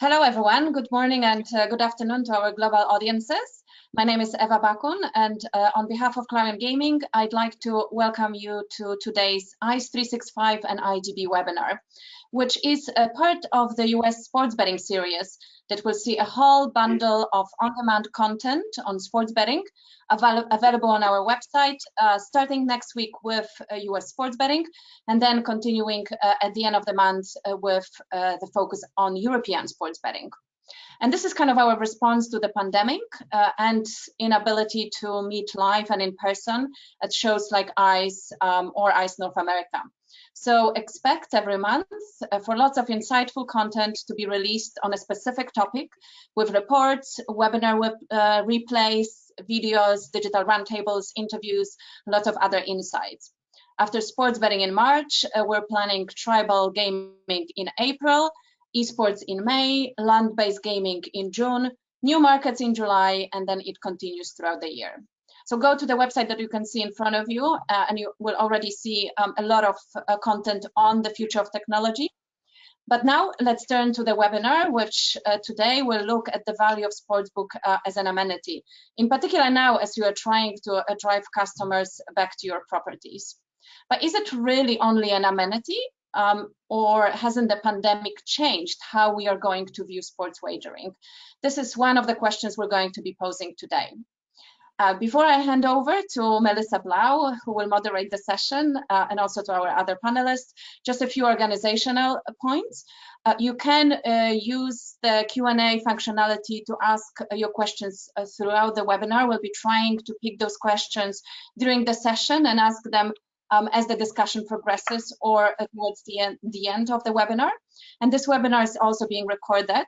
Hello, everyone. Good morning and good afternoon to our global audiences. My name is Eva Bakun, and on behalf of Clarion Gaming, I'd like to welcome you to today's ICE 365 and IGB webinar, which is a part of the US sports betting series that will see a whole bundle of on-demand content on sports betting available on our website, starting next week with US sports betting, and then continuing at the end of the month with the focus on European sports betting. And this is kind of our response to the pandemic and inability to meet live and in person at shows like ICE or ICE North America. So expect every month for lots of insightful content to be released on a specific topic with reports, webinar replays, videos, digital roundtables, interviews, lots of other insights. After sports betting in March, we're planning tribal gaming in April, esports in May, land-based gaming in June, new markets in July, and then it continues throughout the year. So go to the website that you can see in front of you, and you will already see a lot of content on the future of technology. But now let's turn to the webinar, which today will look at the value of Sportsbook as an amenity, in particular now as you are trying to drive customers back to your properties. But is it really only an amenity? Or hasn't the pandemic changed how we are going to view sports wagering? This is one of the questions we're going to be posing today. Before I hand over to Melissa Blau, who will moderate the session, and also to our other panelists, just a few organizational points. You can use the Q&A functionality to ask your questions throughout the webinar. We'll be trying to pick those questions during the session and ask them as the discussion progresses or towards the end of the webinar. And this webinar is also being recorded,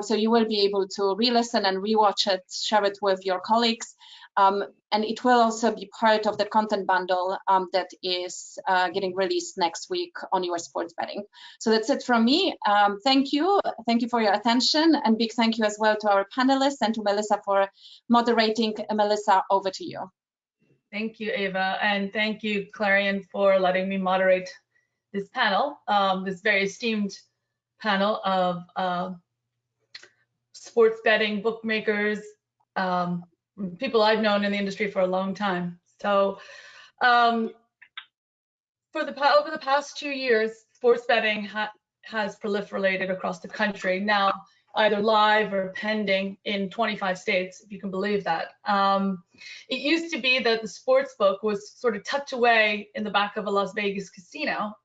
so you will be able to re-listen and re-watch it, share it with your colleagues, and it will also be part of the content bundle that is getting released next week on your sports betting. So that's it from me. Thank you for your attention, and big thank you as well to our panelists and to Melissa for moderating. Melissa, over to you. Thank you, Eva, and thank you, Clarion, for letting me moderate this panel, this very esteemed panel of sports betting bookmakers, people I've known in the industry for a long time. So over the past 2 years, sports betting has proliferated across the country, now either live or pending in 25 states, if you can believe that. It used to be that the sportsbook was sort of tucked away in the back of a Las Vegas casino.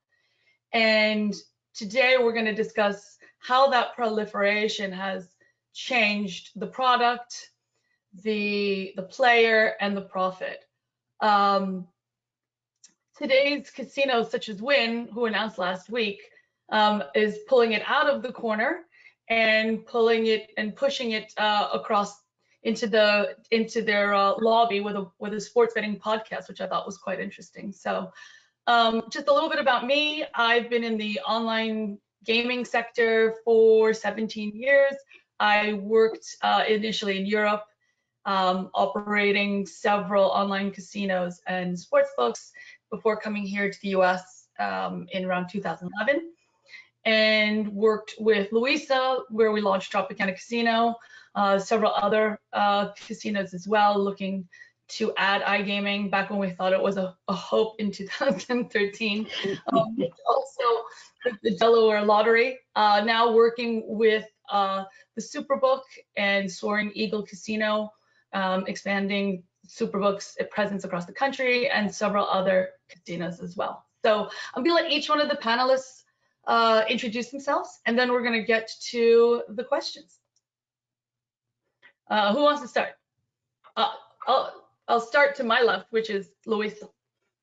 And today we're going to discuss how that proliferation has changed the product, the player, and the profit. Today's casinos, such as Wynn, who announced last week, is pulling it out of the corner and pulling it and pushing it across into their lobby with a sports betting podcast, which I thought was quite interesting. So just a little bit about me. I've been in the online gaming sector for 17 years. I worked initially in Europe, operating several online casinos and sportsbooks before coming here to the US in around 2011. And worked with Luisa, where we launched Tropicana Casino, several other casinos as well, looking to add iGaming back when we thought it was a hope in 2013. Also the Delaware Lottery, now working with the Superbook and Soaring Eagle Casino, expanding Superbook's presence across the country, and several other casinos as well. So I'm gonna let each one of the panelists introduce themselves, and then we're going to get to the questions. Who wants to start? I'll start to my left, which is Louisa.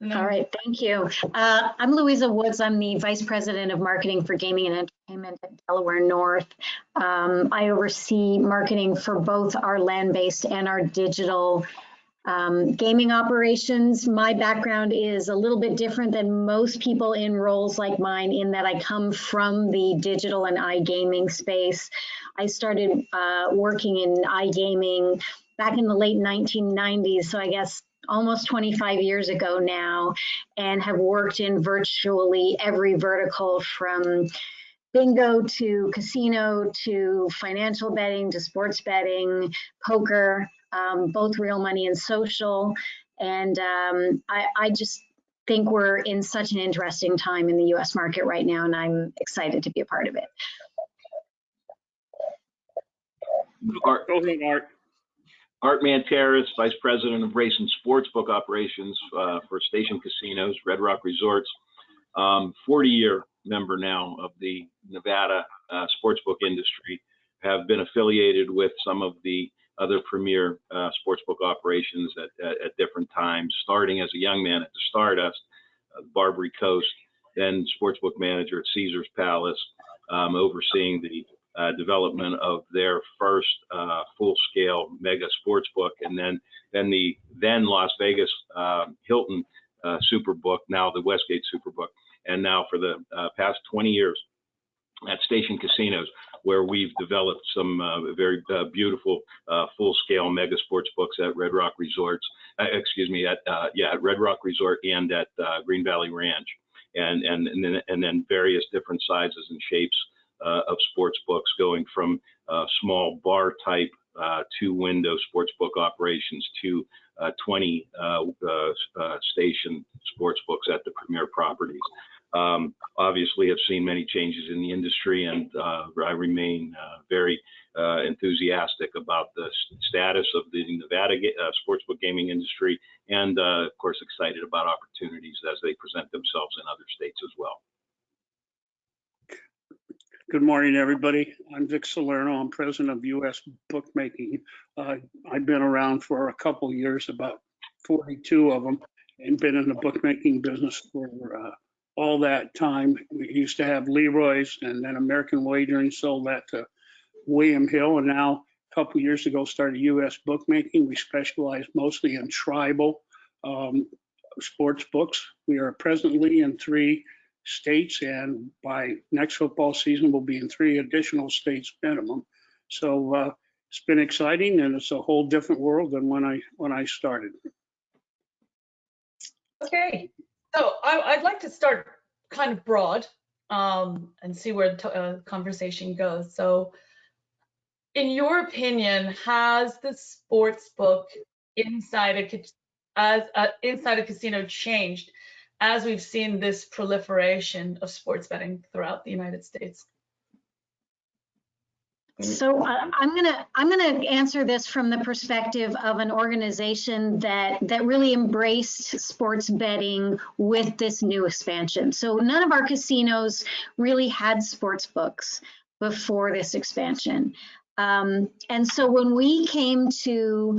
All right, thank you. I'm Louisa Woods. I'm the Vice President of Marketing for Gaming and Entertainment at Delaware North. I oversee marketing for both our land-based and our digital gaming operations. My background is a little bit different than most people in roles like mine, in that I come from the digital and iGaming space. I started working in iGaming back in the late 1990s, so I guess almost 25 years ago now, and have worked in virtually every vertical, from bingo to casino to financial betting to sports betting, poker, both real money and social. And I just think we're in such an interesting time in the US market right now, and I'm excited to be a part of it. Art, go ahead, Art. Art Manteris, Vice President of Race and Sportsbook Operations for Station Casinos, Red Rock Resorts. 40-year member now of the Nevada sportsbook industry. Have been affiliated with some of the other premier sportsbook operations at different times, starting as a young man at the Stardust, Barbary Coast, then sportsbook manager at Caesar's Palace, overseeing the development of their first full-scale mega sportsbook, and then Las Vegas Hilton Superbook, now the Westgate Superbook, and now for the past 20 years at Station Casinos, where we've developed some very beautiful full-scale mega sports books at Red Rock Resorts, at Red Rock Resort and at Green Valley Ranch, and then various different sizes and shapes of sports books, going from small bar type 2-window sports book operations to 20 station sports books at the premier properties. Obviously have seen many changes in the industry, and I remain very enthusiastic about the status of the Nevada sportsbook gaming industry, and of course excited about opportunities as they present themselves in other states as well. Good morning, everybody. I'm Vic Salerno. I'm president of US Bookmaking. I've been around for a couple years, about 42 of them, and been in the bookmaking business for all that time. We used to have Leroy's, and then American Wagering sold that to William Hill, and now a couple years ago started US Bookmaking. We specialize mostly in tribal sports books. We are presently in 3 states, and by next football season we'll be in 3 additional states minimum. So it's been exciting, and it's a whole different world than when I started. Okay, so I'd like to start kind of broad and see where the conversation goes. So in your opinion, has the sports book inside a casino changed as we've seen this proliferation of sports betting throughout the United States? So I'm gonna answer this from the perspective of an organization that really embraced sports betting with this new expansion. So none of our casinos really had sports books before this expansion. And so when we came to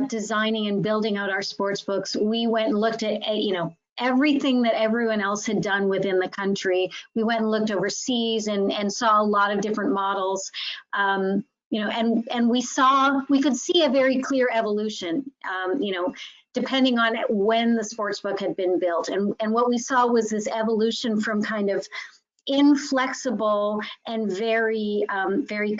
designing and building out our sports books, we went and looked at everything that everyone else had done within the country. We went and looked overseas and saw a lot of different models, and we could see a very clear evolution, depending on when the sports book had been built. And what we saw was this evolution from kind of inflexible and very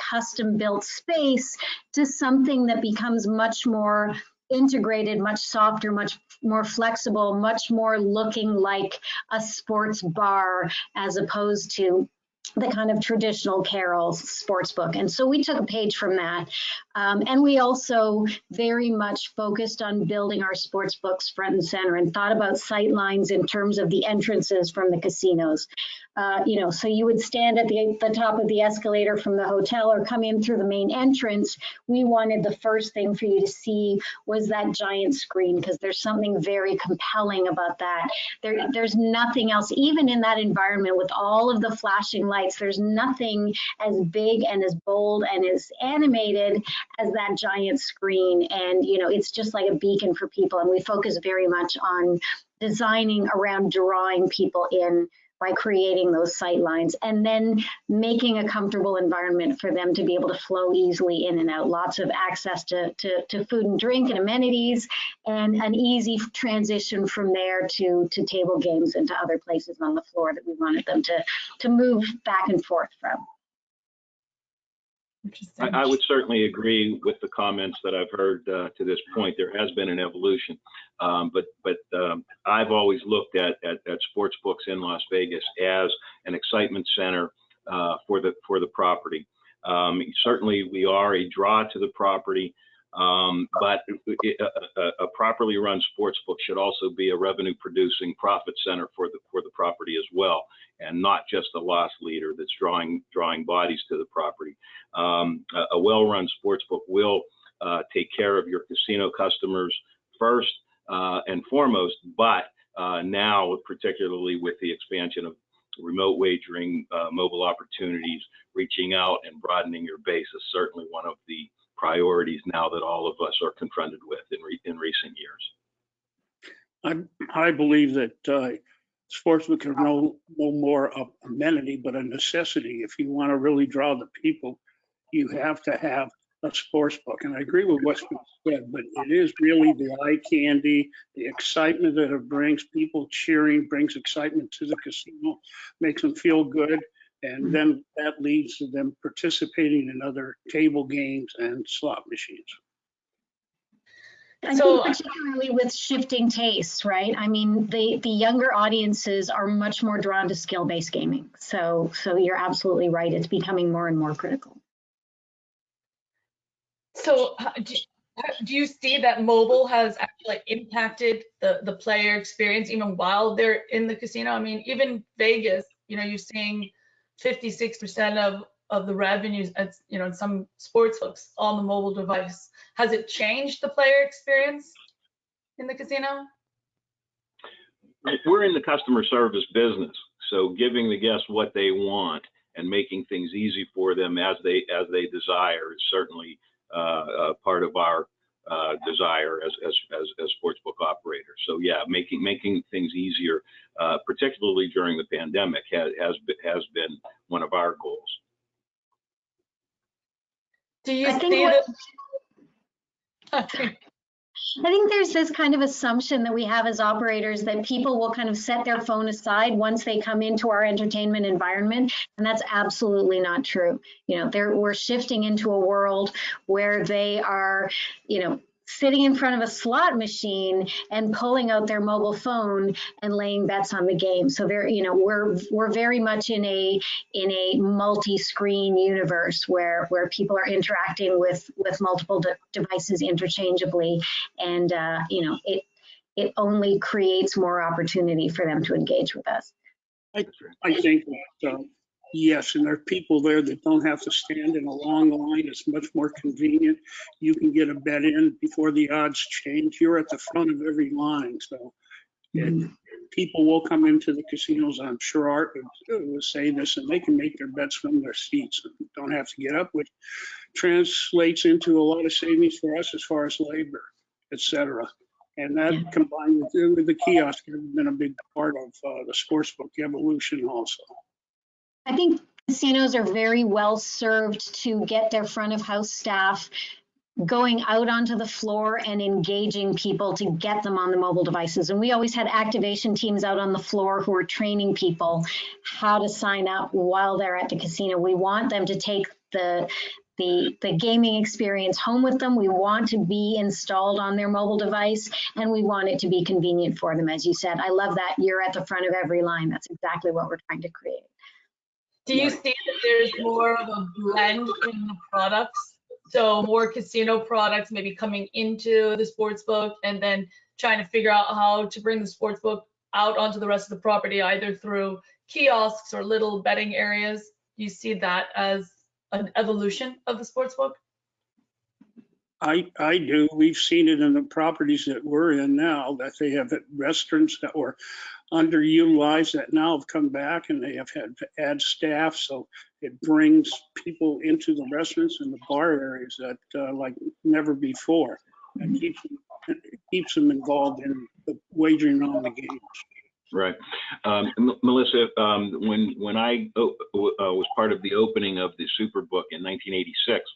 custom built space to something that becomes much more integrated, much softer, much more flexible, much more looking like a sports bar as opposed to the kind of traditional Carol's sports book. And so we took a page from that. And we also very much focused on building our sports books front and center and thought about sight lines in terms of the entrances from the casinos. So you would stand at the top of the escalator from the hotel or come in through the main entrance. We wanted the first thing for you to see was that giant screen, because there's something very compelling about that. There's nothing else, even in that environment with all of the flashing lights, there's nothing as big and as bold and as animated as that giant screen. And, it's just like a beacon for people. And we focus very much on designing around drawing people in by creating those sight lines and then making a comfortable environment for them to be able to flow easily in and out. Lots of access to food and drink and amenities, and an easy transition from there to table games and to other places on the floor that we wanted them to move back and forth from. I would certainly agree with the comments that I've heard to this point. There has been an evolution, but I've always looked at sports books in Las Vegas as an excitement center for the property. Certainly, we are a draw to the property, but a properly run sportsbook should also be a revenue-producing profit center for the property as well, and not just a loss leader that's drawing bodies to the property. A well-run sportsbook will take care of your casino customers first and foremost, but now, particularly with the expansion of remote wagering, mobile opportunities, reaching out and broadening your base is certainly one of the priorities now that all of us are confronted with in recent years. I believe that sportsbook are no more an amenity, but a necessity. If you want to really draw the people, you have to have a sports book. And I agree with what's been said, but it is really the eye candy, the excitement that it brings, people cheering, brings excitement to the casino, makes them feel good. And then that leads to them participating in other table games and slot machines. I think particularly with shifting tastes, right? I mean, the younger audiences are much more drawn to skill-based gaming. So you're absolutely right. It's becoming more and more critical. So do you see that mobile has actually impacted the player experience even while they're in the casino? I mean, even Vegas, you're seeing 56% of the revenues at, in some sportsbooks on the mobile device. Has it changed the player experience in the casino? We're in the customer service business, so giving the guests what they want and making things easy for them as they desire is certainly part of our desire as sportsbook operators. So yeah, making things easier, particularly during the pandemic, has been one of our goals. Do you I think there's this kind of assumption that we have as operators that people will kind of set their phone aside once they come into our entertainment environment, and that's absolutely not true. We're shifting into a world where they are, sitting in front of a slot machine and pulling out their mobile phone and laying bets on the game. So we're very much in a multi-screen universe where people are interacting with multiple devices interchangeably, and it only creates more opportunity for them to engage with us. I think that yes, and there are people there that don't have to stand in a long line. It's much more convenient. You can get a bet in before the odds change. You're at the front of every line. So people will come into the casinos, I'm sure Art would say this, and they can make their bets from their seats and don't have to get up, which translates into a lot of savings for us as far as labor, etc. And that combined with the kiosk has been a big part of the sportsbook evolution also. I think casinos are very well served to get their front of house staff going out onto the floor and engaging people to get them on the mobile devices. And we always had activation teams out on the floor who were training people how to sign up while they're at the casino. We want them to take the gaming experience home with them. We want to be installed on their mobile device, and we want it to be convenient for them. As you said, I love that you're at the front of every line. That's exactly what we're trying to create. Do you see that there's more of a blend in the products? So more casino products maybe coming into the sportsbook and then trying to figure out how to bring the sportsbook out onto the rest of the property, either through kiosks or little betting areas. Do you see that as an evolution of the sportsbook? I do. We've seen it in the properties that we're in now, that they have restaurants that were underutilized that now have come back, and they have had to add staff. So it brings people into the restaurants and the bar areas that like never before, and keeps them involved in the wagering on the games. Right. Melissa, when I was part of the opening of the Superbook in 1986,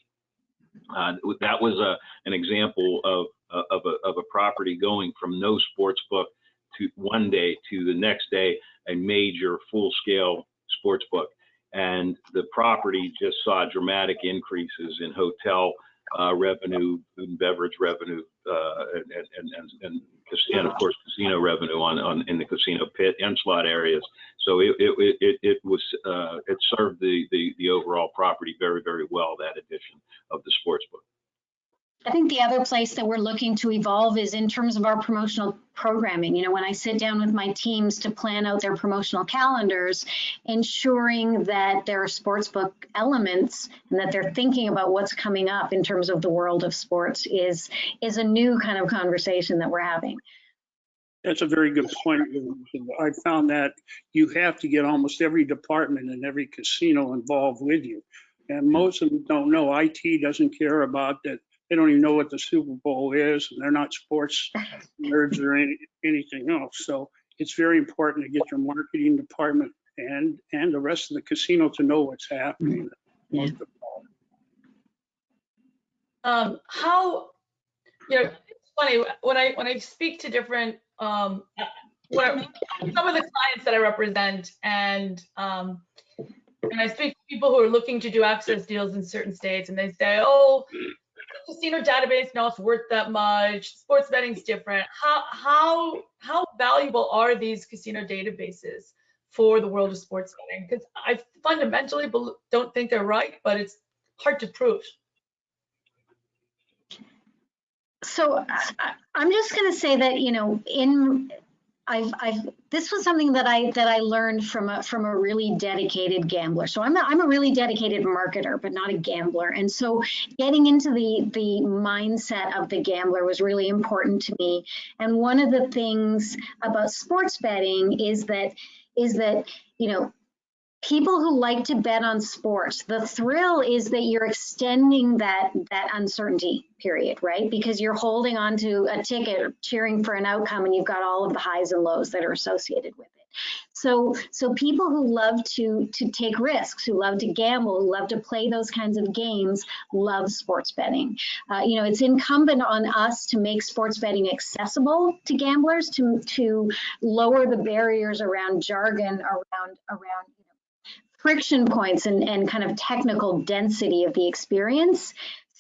that was an example of a property going from no sports book to one day to the next day a major full-scale sports book, and the property just saw dramatic increases in hotel revenue, food and beverage revenue, and of course casino revenue in the casino pit and slot areas. So it served the overall property very, very well, that addition of the sportsbook. I think the other place that we're looking to evolve is in terms of our promotional programming. You know, when I sit down with my teams to plan out their promotional calendars, ensuring that there are sportsbook elements and that they're thinking about what's coming up in terms of the world of sports is a new kind of conversation that we're having. That's a very good point. I found that you have to get almost every department and every casino involved with you. And most of them don't know. IT doesn't care about that. They don't even know what the Super Bowl is, and they're not sports nerds or anything else. So it's very important to get your marketing department and the rest of the casino to know what's happening. Yeah. How, you know, it's funny when I speak to different some of the clients that I represent, and I speak to people who are looking to do access deals in certain states, and they say, oh, the casino database, no, it's worth that much. Sports betting's different. How valuable are these casino databases for the world of sports betting? Because I fundamentally don't think they're right, but it's hard to prove. So I'm just going to say that, you know, this was something that I learned from a really dedicated gambler. So I'm a really dedicated marketer, but not a gambler. And so getting into the mindset of the gambler was really important to me. And one of the things about sports betting is that, you know, people who like to bet on sports, the thrill is that you're extending that uncertainty period, right? Because you're holding on to a ticket, cheering for an outcome, and you've got all of the highs and lows that are associated with it. So people who love to take risks, who love to gamble, who love to play those kinds of games, love sports betting. You know, it's incumbent on us to make sports betting accessible to gamblers, to lower the barriers around jargon, around friction points and kind of technical density of the experience.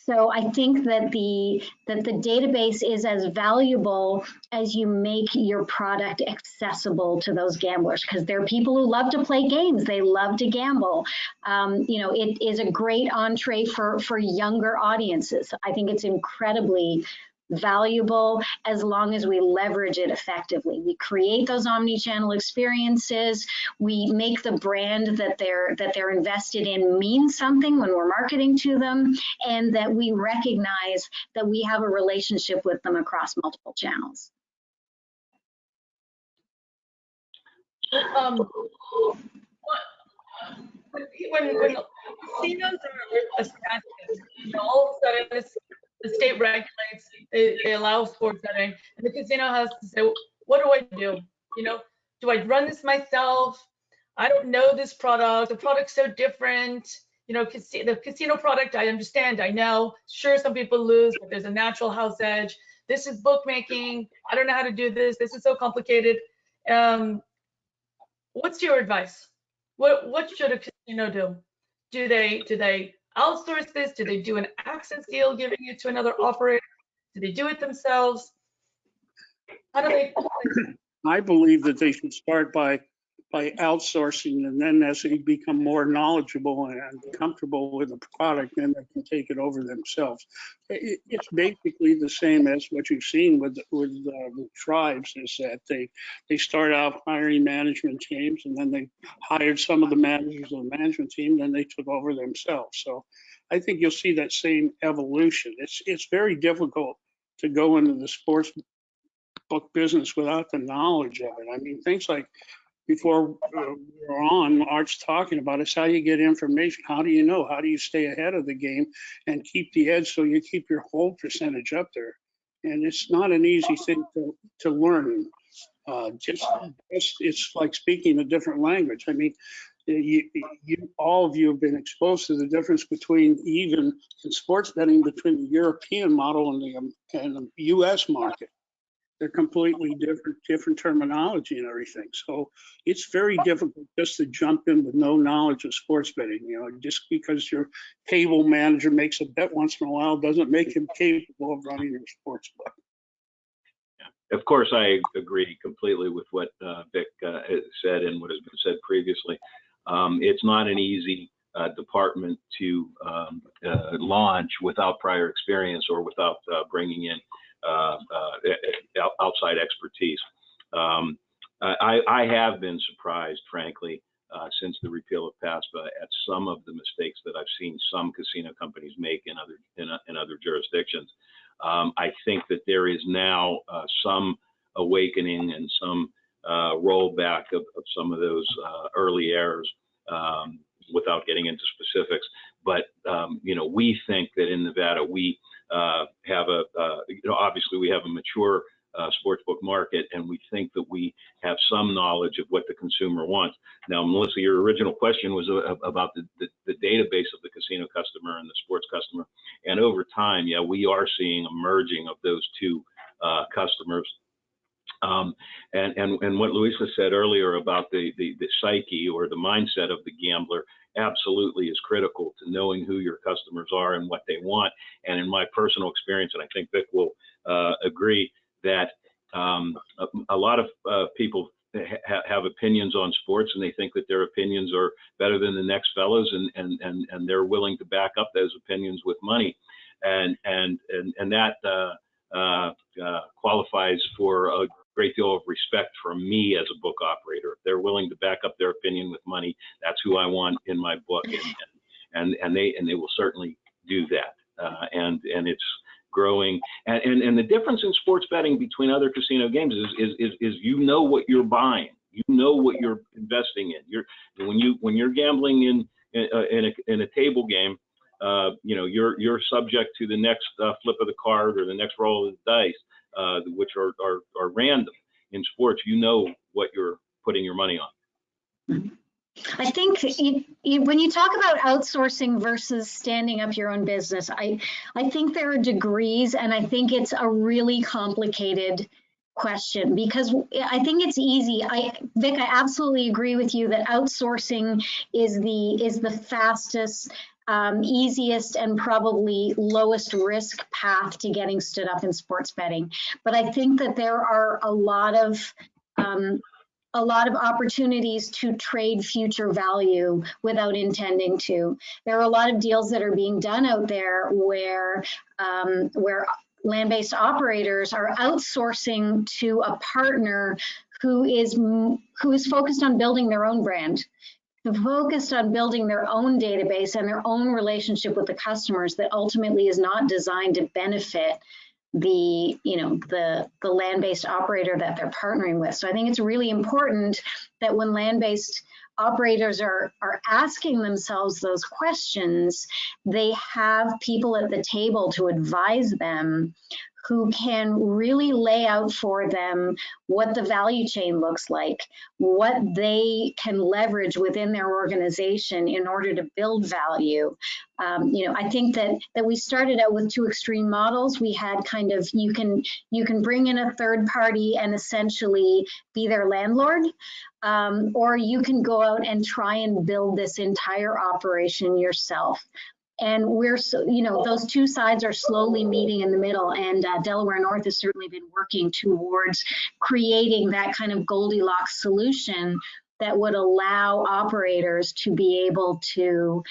So I think that the database is as valuable as you make your product accessible to those gamblers, because there are people who love to play games, they love to gamble. You know, it is a great entree for younger audiences. I think it's incredibly valuable as long as we leverage it effectively. We create those omni-channel experiences. We make the brand that they're invested in mean something when we're marketing to them, and that we recognize that we have a relationship with them across multiple channels. When casinos are established, you know, all of a sudden the state regulates, they allow sports betting, and the casino has to say, what do I do? You know, do I run this myself? I don't know this product. The product's so different. You know, the casino product, I understand, I know. Sure, some people lose, but there's a natural house edge. This is bookmaking. I don't know how to do this. This is so complicated. What's your advice? What should a casino do? Do they outsource this? Do they do an access deal, giving it to another operator? Do they do it themselves? How do they? I believe that they should start by outsourcing, and then as they become more knowledgeable and comfortable with the product, then they can take it over themselves. It's basically the same as what you've seen with tribes, is that they start out hiring management teams, and then they hired some of the managers of the management team, then they took over themselves. So I think you'll see that same evolution. It's very difficult to go into the sports book business without the knowledge of it. I mean, things like, before we were on, Art's talking about is how you get information. How do you know? How do you stay ahead of the game and keep the edge so you keep your hold percentage up there? And it's not an easy thing to learn. It's like speaking a different language. I mean, all of you have been exposed to the difference between, even in sports betting, between the European model and the U.S. market. They're completely different terminology and everything. So it's very difficult just to jump in with no knowledge of sports betting. You know, just because your table manager makes a bet once in a while doesn't make him capable of running your sports book. Of course, I agree completely with what Vic said and what has been said previously. It's not an easy department to launch without prior experience or without bringing in outside expertise. I have been surprised, frankly, since the repeal of PASPA at some of the mistakes that I've seen some casino companies make in other jurisdictions. I think that there is now some awakening and some rollback of some of those early errors, without getting into specifics. But we think that in Nevada we have obviously we have a mature sportsbook market, and we think that we have some knowledge of what the consumer wants. Now, Melissa, your original question was about the database of the casino customer and the sports customer. And over time, yeah, we are seeing a merging of those two customers. And what Luisa said earlier about the psyche or the mindset of the gambler absolutely is critical to knowing who your customers are and what they want. And in my personal experience, and I think Vic will agree, that a lot of people have opinions on sports, and they think that their opinions are better than the next fellow's, and they're willing to back up those opinions with money, and that qualifies for a great deal of respect from me as a book operator. If they're willing to back up their opinion with money, that's who I want in my book, and they will certainly do that, and it's growing. And the difference in sports betting between other casino games is you know what you're buying, you know what you're investing in. When you're gambling in a table game, you're subject to the next flip of the card or the next roll of the dice, which are random. In sports, you know what you're putting your money on. I think when you talk about outsourcing versus standing up your own business, I think there are degrees, and I think it's a really complicated question, because I think it's easy. Vic, I absolutely agree with you that outsourcing is the fastest, easiest, and probably lowest risk path to getting stood up in sports betting. But I think that there are a lot of opportunities to trade future value without intending to. There are a lot of deals that are being done out there where land-based operators are outsourcing to a partner who is focused on building their own brand, focused on building their own database and their own relationship with the customers, that ultimately is not designed to benefit the land-based operator that they're partnering with. So I think it's really important that when land-based operators are asking themselves those questions, they have people at the table to advise them, who can really lay out for them what the value chain looks like, what they can leverage within their organization in order to build value. I think that we started out with two extreme models. We had kind of, you can bring in a third party and essentially be their landlord, or you can go out and try and build this entire operation yourself. And those two sides are slowly meeting in the middle, and Delaware North has certainly been working towards creating that kind of Goldilocks solution that would allow operators to be able to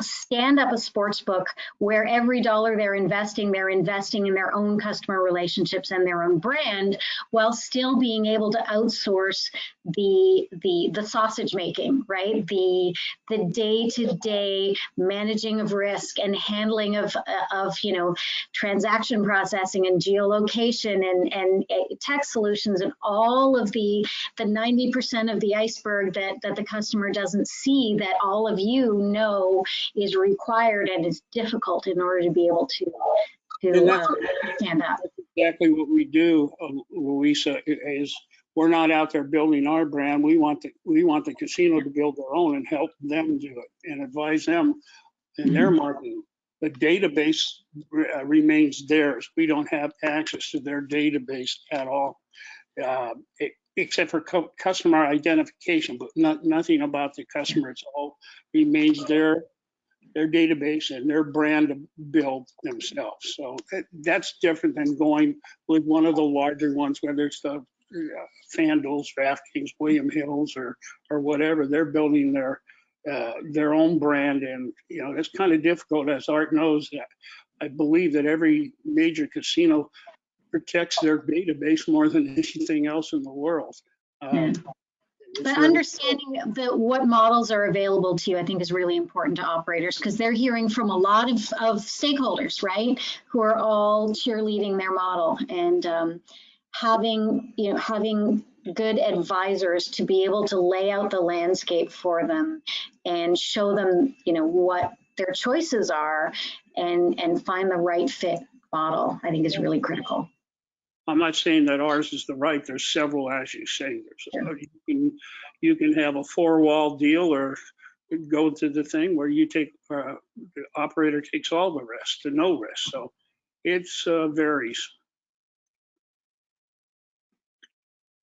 stand up a sports book where every dollar they're investing in their own customer relationships and their own brand, while still being able to outsource the sausage making, right? The day-to-day managing of risk and handling of transaction processing and geolocation and tech solutions, and all of the 90% of the iceberg that the customer doesn't see, that all of you know is required and is difficult in order to be able to stand up. That's exactly what we do, Louisa, is we're not out there building our brand. We want the casino to build their own and help them do it and advise them in their marketing. The database remains theirs. We don't have access to their database at all, except for customer identification, but nothing about the customer. It's all remains their database and their brand to build themselves. So that's different than going with one of the larger ones, whether it's the FanDuel's, DraftKings, William Hill's, or whatever. They're building their own brand, and it's kind of difficult, as Art knows. That I believe that every major casino protects their database more than anything else in the world. But understanding what models are available to you, I think, is really important to operators, because they're hearing from a lot of stakeholders, right, who are all cheerleading their model, and having good advisors to be able to lay out the landscape for them and show them, what their choices are, and find the right fit model, I think, is really critical. I'm not saying that ours is the right. There's several, as you say. You can have a 4-wall deal, or go to the thing where you take the operator takes all the risk to no risk. So it's varies.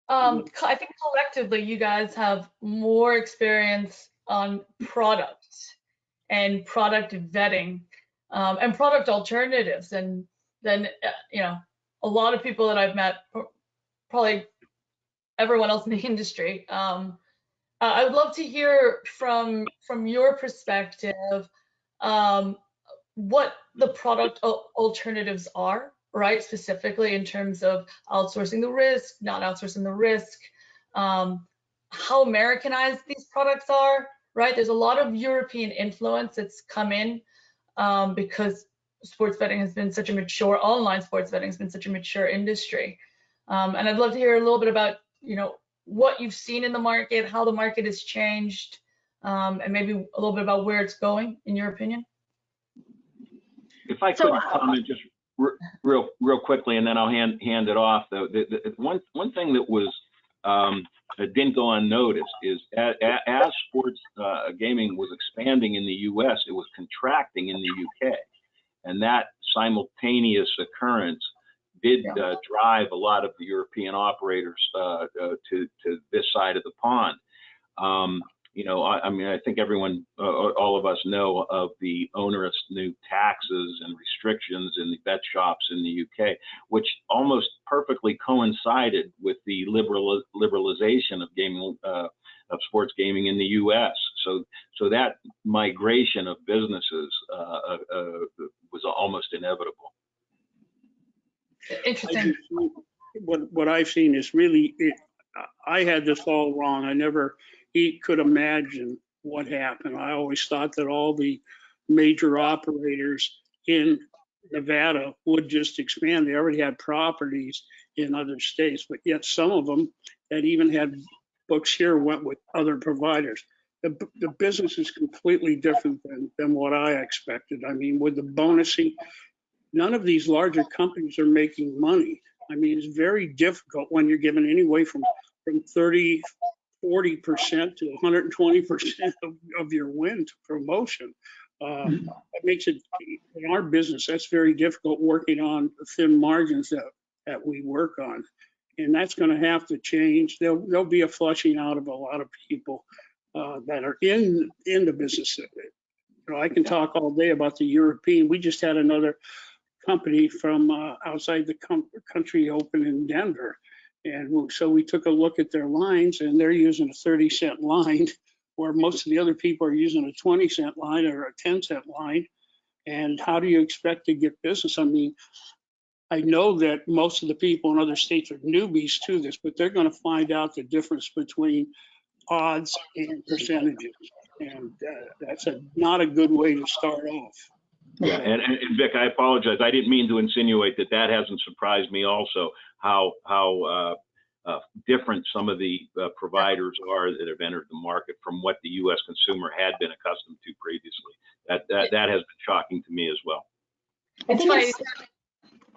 I think collectively you guys have more experience on products and product vetting and product alternatives than a lot of people that I've met, probably everyone else in the industry. I would love to hear from your perspective what the product alternatives are, right? Specifically in terms of outsourcing the risk, not outsourcing the risk, how Americanized these products are, right? There's a lot of European influence that's come in because sports betting has been such a mature, online sports betting has been such a mature industry. And I'd love to hear a little bit about, what you've seen in the market, how the market has changed, and maybe a little bit about where it's going, in your opinion. If I could comment just real quickly, and then I'll hand it off. Though one thing that was that didn't go unnoticed is as sports gaming was expanding in the U.S., it was contracting in the U.K., and that simultaneous occurrence did drive a lot of the European operators to this side of the pond. I think everyone, all of us know of the onerous new taxes and restrictions in the bet shops in the UK, which almost perfectly coincided with the liberalization of gaming, of sports gaming in the US. So that migration of businesses was almost inevitable. Interesting. What I've seen is really, I had this all wrong. I never could imagine what happened. I always thought that all the major operators in Nevada would just expand. They already had properties in other states, but yet some of them that even had books here went with other providers. The business is completely different than what I expected. I mean, with the bonusing, none of these larger companies are making money. I mean, it's very difficult when you're given anyway from 30, 40% to 120% of your win to promotion. That makes it, in our business, that's very difficult, working on the thin margins that we work on. And that's going to have to change. There'll be a flushing out of a lot of people that are in the business. I can talk all day about the European. We just had another company from outside the country open in Denver. And so we took a look at their lines, and they're using a 30-cent line, where most of the other people are using a 20-cent line or a 10-cent line. And how do you expect to get business? I mean, I know that most of the people in other states are newbies to this, but they're going to find out the difference between odds and percentages. And that's not a good way to start off. Yeah, and Vic, I apologize. I didn't mean to insinuate that hasn't surprised me also, how different some of the providers are that have entered the market from what the U.S. consumer had been accustomed to previously. That has been shocking to me as well. It's funny.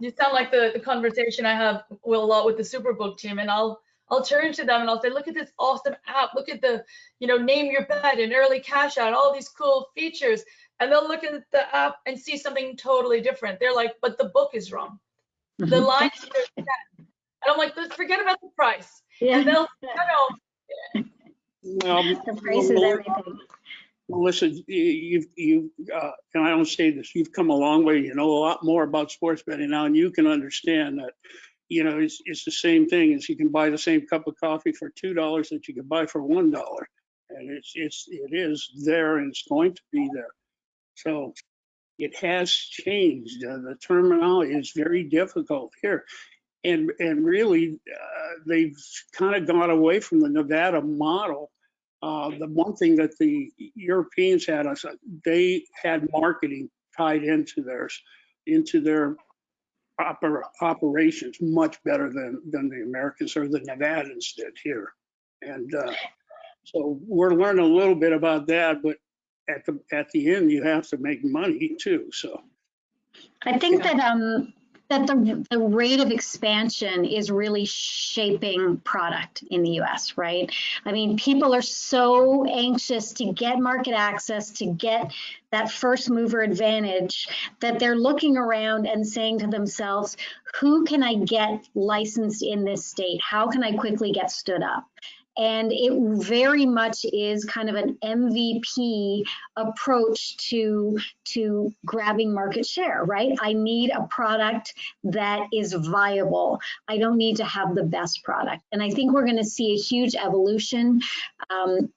You sound like the conversation I have a lot with the Superbook team, and I'll turn to them and I'll say, look at this awesome app. Look at the, name your bet and early cash out, all these cool features. And they'll look at the app and see something totally different. They're like, but the book is wrong. The lines are set. And I'm like, let's forget about the price. Yeah. And they'll, the price is everything. Melissa, and I don't say this, you've come a long way. You know a lot more about sports betting now, and you can understand that, you know, it's the same thing as you can buy the same cup of coffee for $2 that you can buy for $1. And it is there, and it's going to be there. So it has changed. The terminology is very difficult here. And really, they've kind of gone away from the Nevada model. The one thing that the Europeans had, they had marketing tied into their operations much better than the Americans or the Nevadans did here. And so we're learning a little bit about that, but at the end, you have to make money too. So I think that the rate of expansion is really shaping product in the US, right? I mean, people are so anxious to get market access, to get that first mover advantage, that they're looking around and saying to themselves, who can I get licensed in this state? How can I quickly get stood up? And it very much is kind of an MVP approach to grabbing market share, right? I need a product that is viable. I don't need to have the best product. And I think we're going to see a huge evolution,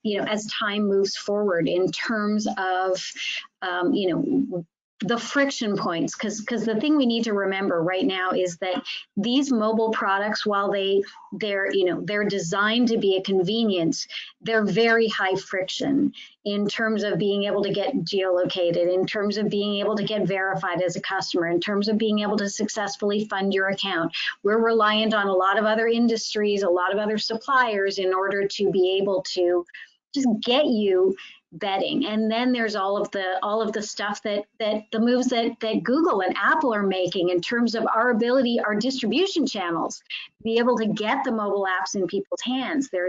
you know, as time moves forward in terms of, you know, the friction points, because the thing we need to remember right now is that these mobile products, while they're designed to be a convenience, they're very high friction in terms of being able to get geolocated, in terms of being able to get verified as a customer, in terms of being able to successfully fund your account. We're reliant on a lot of other industries, a lot of other suppliers in order to be able to just get you betting. And then there's all of the stuff that the moves that Google and Apple are making in terms of our ability, our distribution channels, be able to get the mobile apps in people's hands. There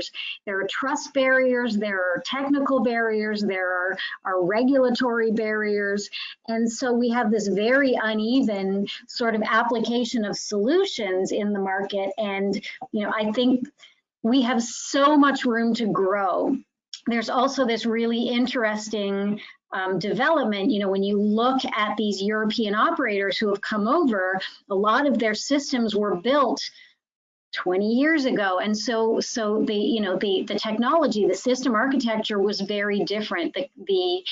are trust barriers, there are technical barriers, there are regulatory barriers. And so we have this very uneven sort of application of solutions in the market. And, you know, I think we have so much room to grow. There's also this really interesting development. You know, when you look at these European operators who have come over, a lot of their systems were built 20 years ago. And so the technology, the system architecture was very different. We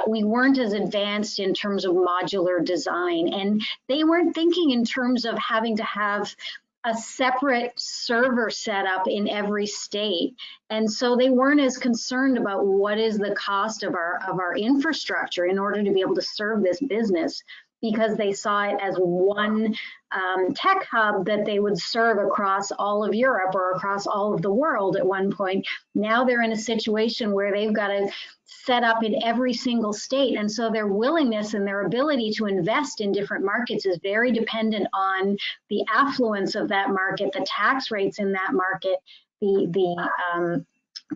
weren't as advanced in terms of modular design, and they weren't thinking in terms of having to have a separate server set up in every state. And so they weren't as concerned about what is the cost of our infrastructure in order to be able to serve this business, because they saw it as one tech hub that they would serve across all of Europe or across all of the world at one point. Now they're in a situation where they've got to set up in every single state. And so their willingness and their ability to invest in different markets is very dependent on the affluence of that market, the tax rates in that market, the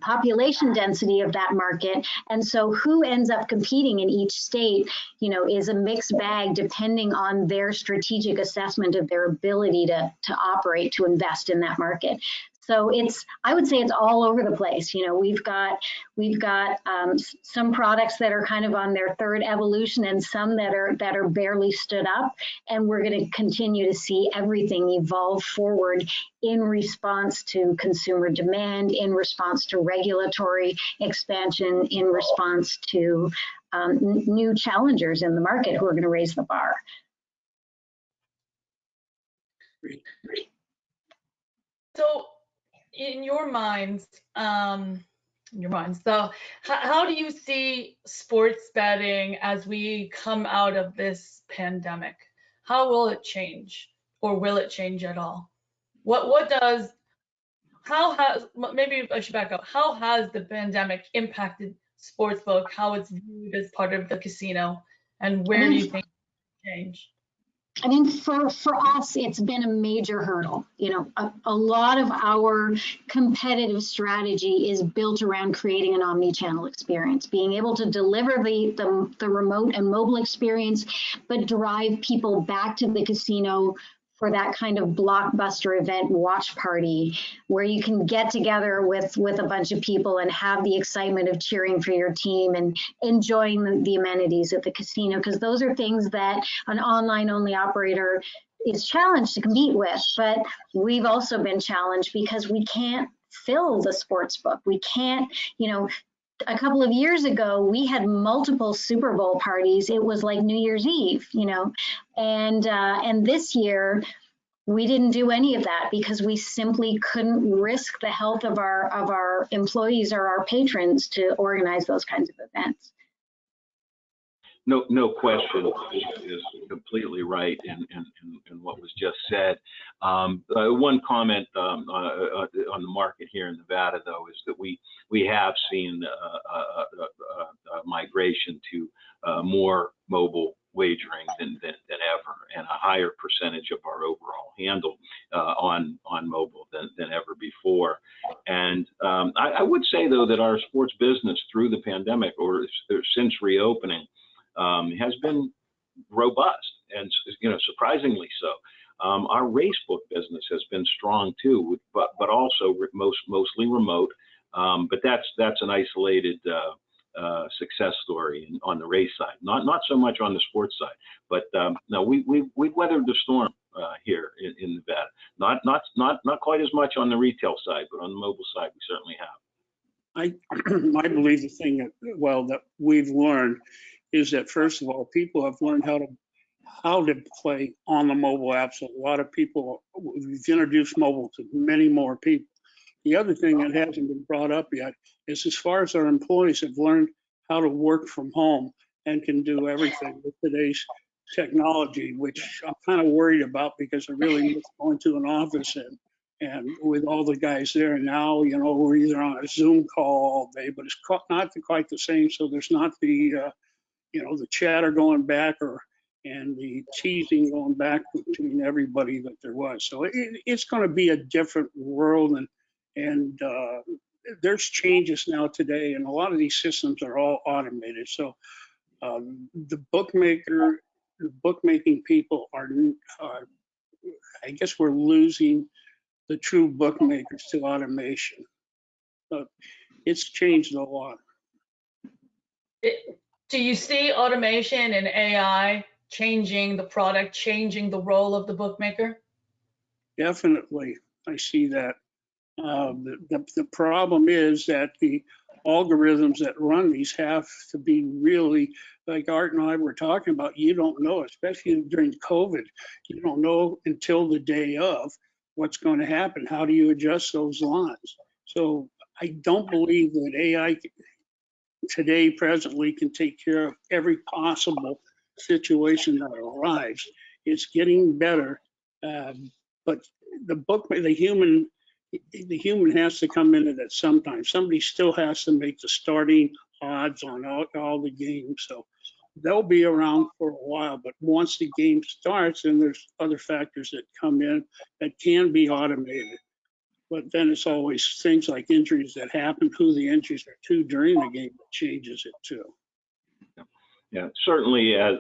population density of that market. And so who ends up competing in each state, you know, is a mixed bag depending on their strategic assessment of their ability to operate, to invest in that market. So I would say it's all over the place. You know, we've got some products that are kind of on their third evolution, and some that are barely stood up. And we're going to continue to see everything evolve forward in response to consumer demand, in response to regulatory expansion, in response to new challengers in the market who are going to raise the bar. So, in your minds, so how do you see sports betting as we come out of this pandemic? How will it change, or will it change at all? Maybe I should back up. How has the pandemic impacted Sportsbook, how it's viewed as part of the casino, and where do you think it will change? I mean, for us, it's been a major hurdle. You know, a lot of our competitive strategy is built around creating an omni-channel experience, being able to deliver the remote and mobile experience, but drive people back to the casino for that kind of blockbuster event watch party where you can get together with a bunch of people and have the excitement of cheering for your team and enjoying the amenities at the casino, because those are things that an online only operator is challenged to compete with. But we've also been challenged because we can't fill the sports book. We can't, a couple of years ago, we had multiple Super Bowl parties. It was like New Year's Eve, and this year we didn't do any of that because we simply couldn't risk the health of our employees or our patrons to organize those kinds of events. No question is completely right in what was just said. One comment on the market here in Nevada, though, is that we have seen a migration to more mobile wagering than ever, and a higher percentage of our overall handle on mobile than ever before. And I would say, though, that our sports business through the pandemic or since reopening has been robust, and surprisingly so. Our race book business has been strong too, but also mostly remote. But that's an isolated success story on the race side. Not so much on the sports side. But no, we've weathered the storm here in Nevada. Not quite as much on the retail side, but on the mobile side, we certainly have. I believe the thing that we've learned is that, first of all, people have learned how to play on the mobile apps. A lot of people, we've introduced mobile to many more people. The other thing that hasn't been brought up yet is, as far as our employees have learned how to work from home and can do everything with today's technology, which I'm kind of worried about because I really miss going to an office and with all the guys there. And now, we're either on a Zoom call all day, but it's not quite the same. So there's not the the chatter going back and the teasing going back between everybody that there was. So it's going to be a different world, and there's changes now today, and a lot of these systems are all automated. So the bookmaking people are, I guess we're losing the true bookmakers to automation. So it's changed a lot. Do you see automation and AI changing the product, changing the role of the bookmaker? Definitely, I see that. The problem is that the algorithms that run these have to be really, like Art and I were talking about, you don't know, especially during COVID, you don't know until the day of what's going to happen. How do you adjust those lines? So I don't believe that AI today presently can take care of every possible situation that arrives. It's getting better, but the human has to come into that sometimes. Somebody still has to make the starting odds on all the games. So they'll be around for a while, but once the game starts, then there's other factors that come in that can be automated. But then it's always things like injuries that happen, who the injuries are to during the game that changes it too. Yeah, certainly as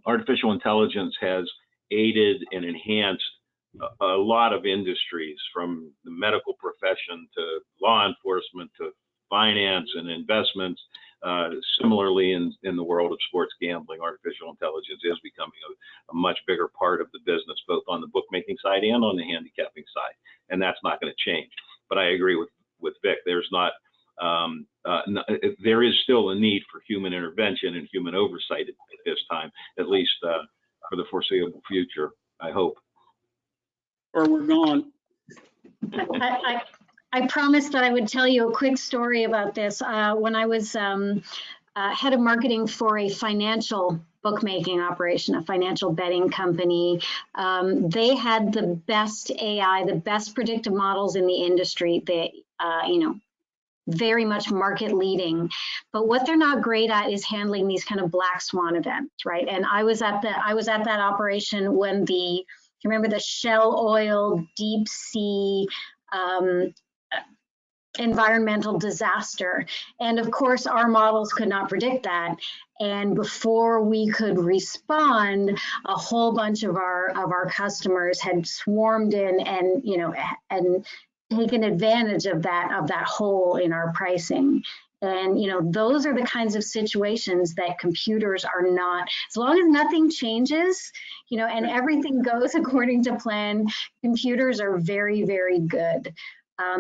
artificial intelligence has aided and enhanced a lot of industries, from the medical profession to law enforcement to finance and investments. Similarly, in the world of sports gambling, artificial intelligence is becoming a much bigger part of the business, both on the bookmaking side and on the handicapping side, and that's not going to change. But I agree with Vic. There's there is still a need for human intervention and human oversight at this time, at least for the foreseeable future, I hope. Or we're gone. I promised that I would tell you a quick story about this. When I was head of marketing for a financial bookmaking operation, a financial betting company, they had the best AI, the best predictive models in the industry. They, very much market leading. But what they're not great at is handling these kind of black swan events, right? And I was at that operation when remember the Shell oil deep sea environmental disaster. And of course, our models could not predict that. And before we could respond, a whole bunch of our customers had swarmed in and, you know, and taken advantage of that hole in our pricing. And, you know, those are the kinds of situations that computers are not, as long as nothing changes, you know, and everything goes according to plan, computers are very, very good.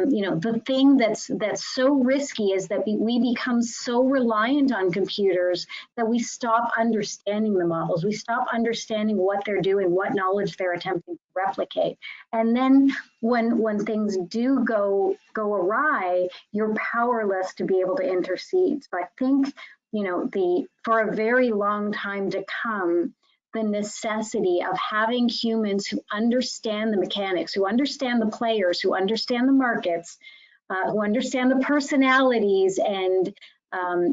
You know, the thing that's so risky is that we become so reliant on computers that we stop understanding the models. We stop understanding what they're doing, what knowledge they're attempting to replicate. And then when things do go awry, you're powerless to be able to intercede. So I think, you know, for a very long time to come, the necessity of having humans who understand the mechanics, who understand the players, who understand the markets, who understand the personalities, and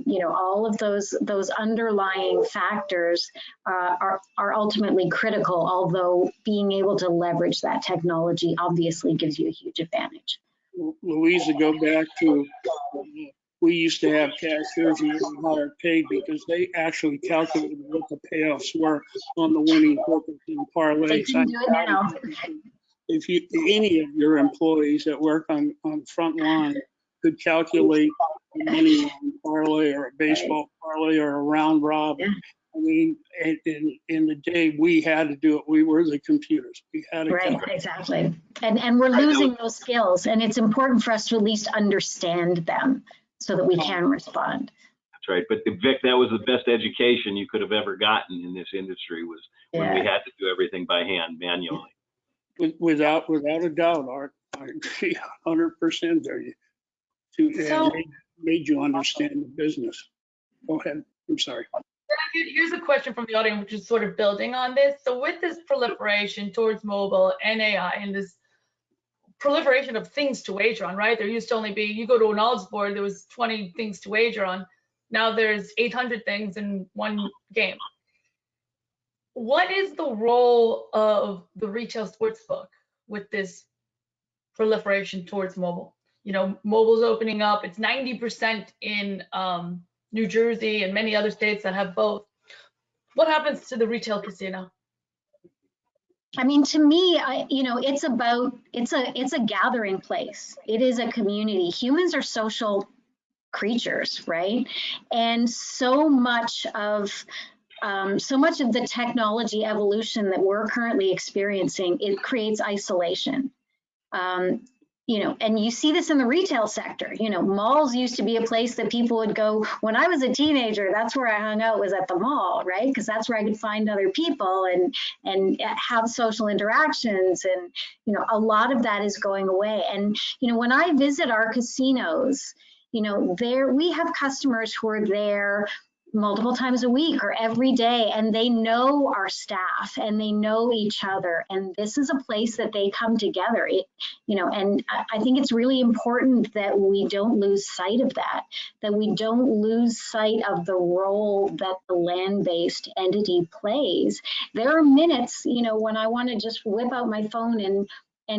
you know, all of those underlying factors are ultimately critical. Although being able to leverage that technology obviously gives you a huge advantage. Louisa, go back to we used to have cashiers who were higher paid because they actually calculated what the payoffs were on the winning tickets and parlays. They can do it now. If any of your employees that work on front line could calculate a money line parlay or a baseball parlay or a round robin, I mean, in the day we had to do it. We were the computers. We had to calculate. Exactly. And we're losing those skills, and it's important for us to at least understand them, so that we can respond. That's right. But Vic, that was the best education you could have ever gotten in this industry, was when we had to do everything by hand, manually. Without a doubt, Art, I agree 100% there. Made you understand the business. Go ahead. I'm sorry. Here's a question from the audience, which is sort of building on this. So with this proliferation towards mobile and AI and this proliferation of things to wager on, right? There used to only be, you go to an odds board, there was 20 things to wager on. Now there's 800 things in one game. What is the role of the retail sportsbook with this proliferation towards mobile? You know, mobile's opening up. It's 90% in New Jersey and many other states that have both. What happens to the retail casino? I mean, to me, you know, it's a gathering place. It is a community. Humans are social creatures, right? And so much of the technology evolution that we're currently experiencing, it creates isolation. You know, and you see this in the retail sector. You know, malls used to be a place that people would go. When I was a teenager, that's where I hung out, was at the mall, right? Because that's where I could find other people and have social interactions. And, you know, a lot of that is going away. And, you know, when I visit our casinos, you know, we have customers who are there multiple times a week or every day, and they know our staff and they know each other, and this is a place that they come together. You know, and I think it's really important that we don't lose sight of that we don't lose sight of the role that the land-based entity plays. There are minutes, you know, when I want to just whip out my phone and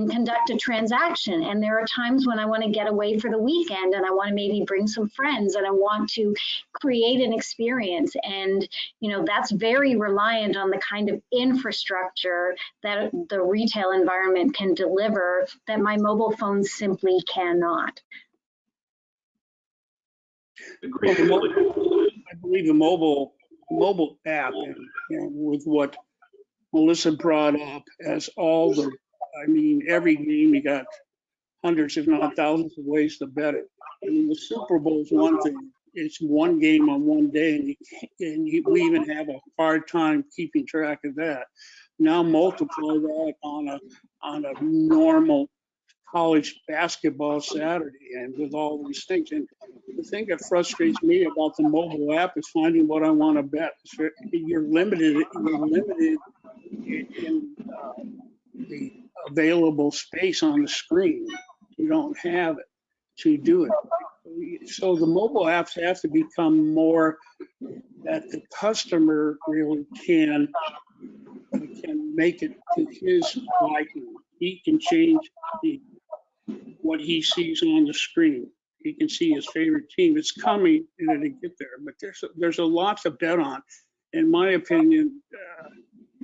conduct a transaction. And there are times when I want to get away for the weekend and I want to maybe bring some friends and I want to create an experience. And, you know, that's very reliant on the kind of infrastructure that the retail environment can deliver that my mobile phone simply cannot. Well, I believe the mobile app, and with what Melissa brought up as all the, I mean, every game you got hundreds, if not thousands of ways to bet it. I mean, the Super Bowl is one thing. It's one game on one day, and we even have a hard time keeping track of that. Now multiply that on a normal college basketball Saturday, and with all these things. And the thing that frustrates me about the mobile app is finding what I want to bet. You're limited in the available space on the screen. You don't have it to do it. So the mobile apps have to become more that the customer really can make it to his liking. He can change what he sees on the screen. He can see his favorite team. It's coming and it'll get there, but there's a lot to bet on. In my opinion,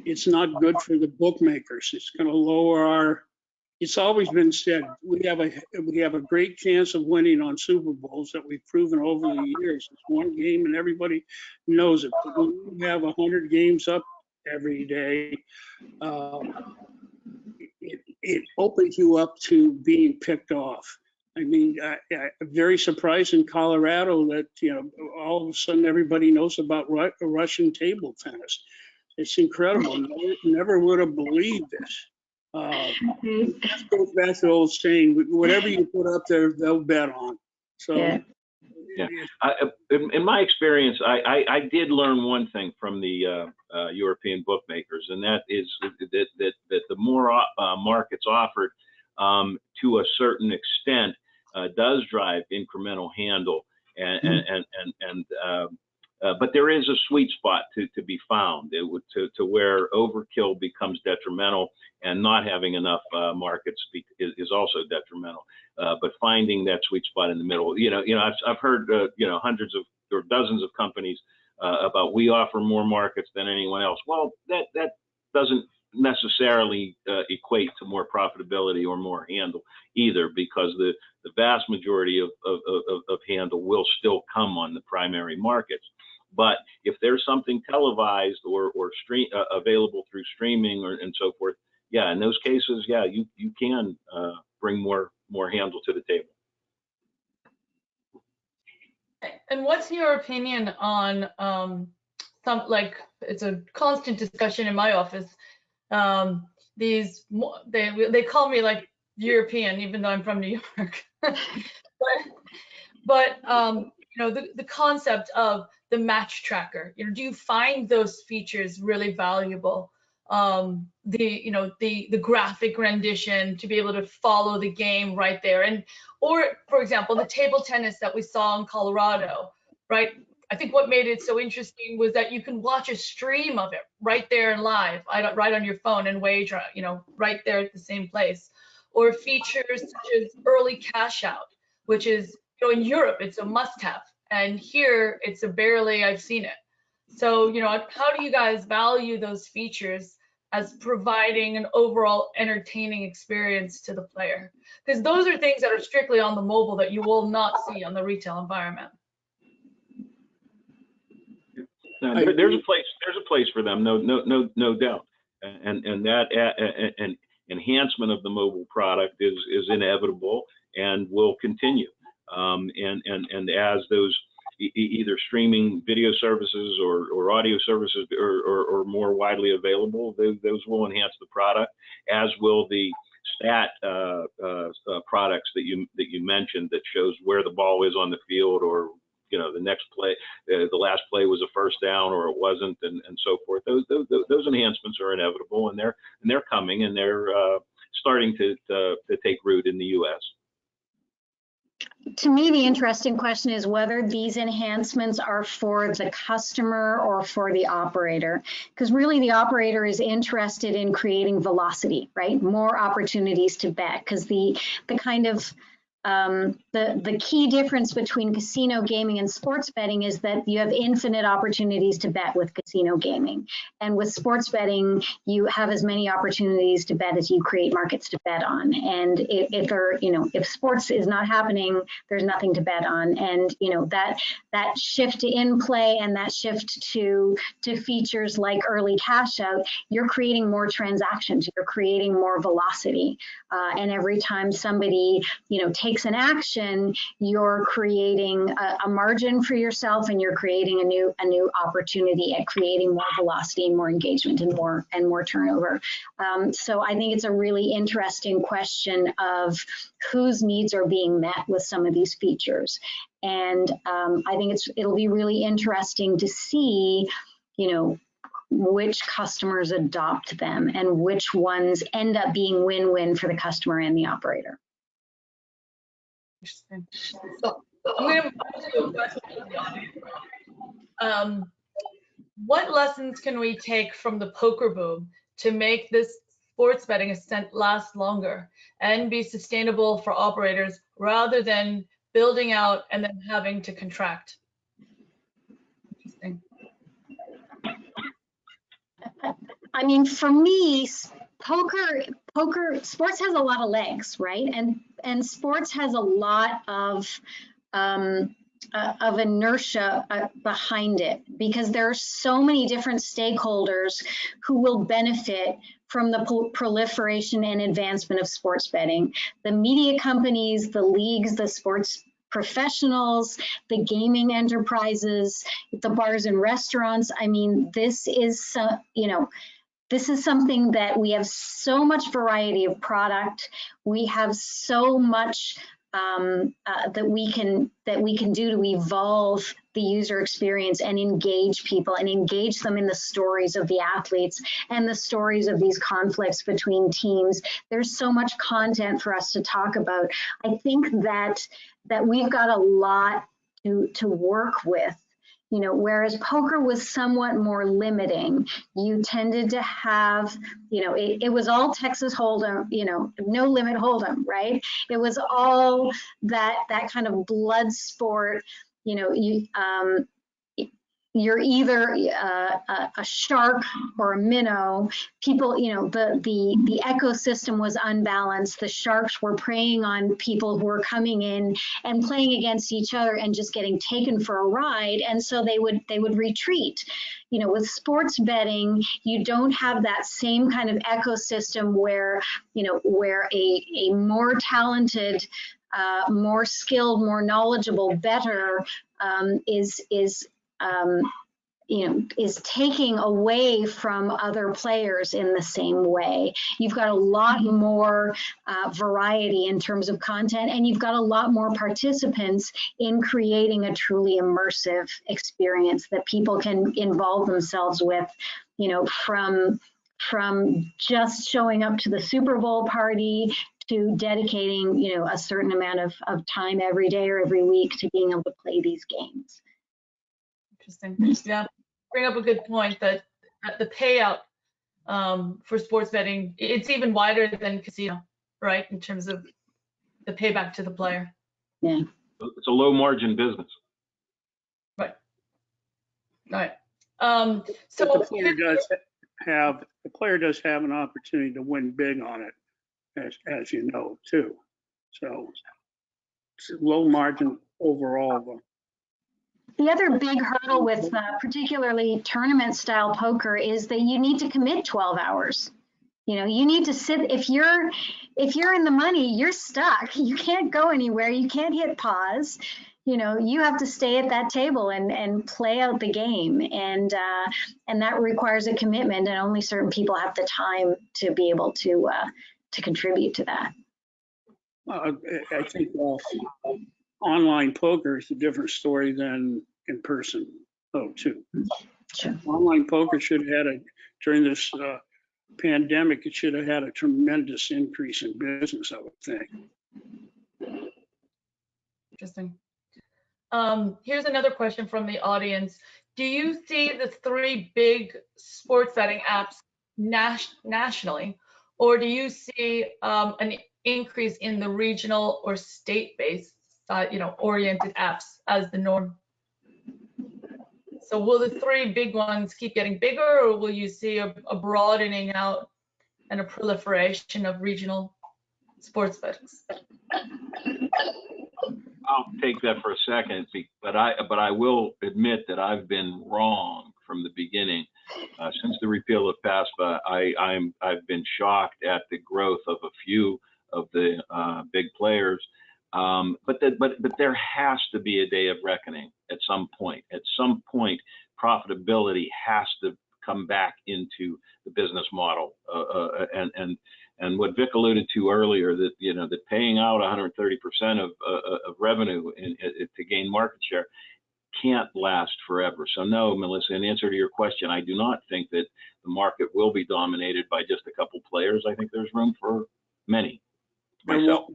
it's not good for the bookmakers. It's going to lower our. It's always been said we have a great chance of winning on Super Bowls that we've proven over the years. It's one game and everybody knows it. But when you have 100 games up every day, it opens you up to being picked off. I mean, very surprised in Colorado that, you know, all of a sudden everybody knows about Russian table tennis. It's incredible. Never would have believed this. That goes back to the old saying, whatever you put up there, they'll bet on. So, Yeah. In my experience, I did learn one thing from the European bookmakers, and that is that the more markets offered to a certain extent does drive incremental handle, but there is a sweet spot to be found to where overkill becomes detrimental, and not having enough markets is also detrimental. But finding that sweet spot in the middle, I've heard hundreds of or dozens of companies about we offer more markets than anyone else. Well, that doesn't necessarily equate to more profitability or more handle either, because the vast majority of handle will still come on the primary markets. But if there's something televised or available through streaming and so forth, yeah, in those cases, yeah, you can bring more handle to the table. And what's your opinion on it's a constant discussion in my office. They call me like European, even though I'm from New York. but the concept of the match tracker. Do you find those features really valuable? The graphic rendition to be able to follow the game right there, or for example, the table tennis that we saw in Colorado, right? I think what made it so interesting was that you can watch a stream of it right there and live, right on your phone, and wager, right there at the same place. Or features such as early cash out, which is, in Europe, it's a must-have, and here it's a barely I've seen it. So, how do you guys value those features as providing an overall entertaining experience to the player? Because those are things that are strictly on the mobile that you will not see on the retail environment. There's a place for them, no doubt, and that enhancement of the mobile product is inevitable and will continue. And as those either streaming video services or audio services or more widely available, those will enhance the product, as will the stat products that you mentioned that shows where the ball is on the field, or the next play, the last play was a first down or it wasn't, and so forth. Those enhancements are inevitable, and they're coming, and they're starting to take root in the U.S. To me, the interesting question is whether these enhancements are for the customer or for the operator, because really the operator is interested in creating velocity, right? More opportunities to bet, because the kind of the key difference between casino gaming and sports betting is that you have infinite opportunities to bet with casino gaming. And with sports betting, you have as many opportunities to bet as you create markets to bet on. And if sports is not happening, there's nothing to bet on. And that shift to in play and that shift to features like early cash out, you're creating more transactions, you're creating more velocity. And every time somebody takes an action, you're creating a margin for yourself, and you're creating a new opportunity at creating more velocity and more engagement and more turnover. So I think it's a really interesting question of whose needs are being met with some of these features. And I think it'll be really interesting to see, which customers adopt them and which ones end up being win-win for the customer and the operator. Interesting. So I'm going to move to a question from the audience. What lessons can we take from the poker boom to make this sports betting last longer and be sustainable for operators rather than building out and then having to contract? Interesting. I mean, for me, poker, sports has a lot of legs, right? And sports has a lot of inertia behind it, because there are so many different stakeholders who will benefit from the proliferation and advancement of sports betting. The media companies, the leagues, the sports professionals, the gaming enterprises, the bars and restaurants. I mean, this is, this is something that we have so much variety of product. We have so much that we can do to evolve the user experience and engage people and engage them in the stories of the athletes and the stories of these conflicts between teams. There's so much content for us to talk about. I think that we've got a lot to work with. Whereas poker was somewhat more limiting, you tended to have, it was all Texas Hold'em, no limit Hold'em, right? It was all that kind of blood sport, you're either a shark or a minnow. People, the ecosystem was unbalanced. The sharks were preying on people who were coming in and playing against each other and just getting taken for a ride. And so they would retreat. With sports betting, you don't have that same kind of ecosystem where, where a more talented, more skilled, more knowledgeable bettor is taking away from other players in the same way. You've got a lot more variety in terms of content, and you've got a lot more participants in creating a truly immersive experience that people can involve themselves with, from just showing up to the Super Bowl party to dedicating, a certain amount of time every day or every week to being able to play these games. Interesting. Yeah, bring up a good point that the payout for sports betting, it's even wider than casino, right? In terms of the payback to the player. Yeah. It's a low margin business. Right. Right. So the player does have an opportunity to win big on it, as you know, too. So it's low margin overall, though. The other big hurdle with particularly tournament style poker is that you need to commit 12 hours. You need to sit, if you're in the money, you're stuck. You can't go anywhere. You can't hit pause. You have to stay at that table and play out the game. And that requires a commitment, and only certain people have the time to be able to contribute to that. I think online poker is a different story than in person, though, too. Sure. Online poker should have had during this pandemic, it should have had a tremendous increase in business, I would think. Interesting. Here's another question from the audience. Do you see the 3 big sports betting apps nationally, or do you see an increase in the regional or state-based, oriented apps as the norm? So will the 3 big ones keep getting bigger, or will you see a broadening out and a proliferation of regional sports books? I'll take that for a second, but I will admit that I've been wrong from the beginning. Since the repeal of PASPA, I've been shocked at the growth of a few of the big players. But there has to be a day of reckoning at some point. At some point, profitability has to come back into the business model. And what Vic alluded to earlier, that that paying out 130% of revenue to gain market share can't last forever. So no, Melissa, in answer to your question, I do not think that the market will be dominated by just a couple players. I think there's room for many. Myself.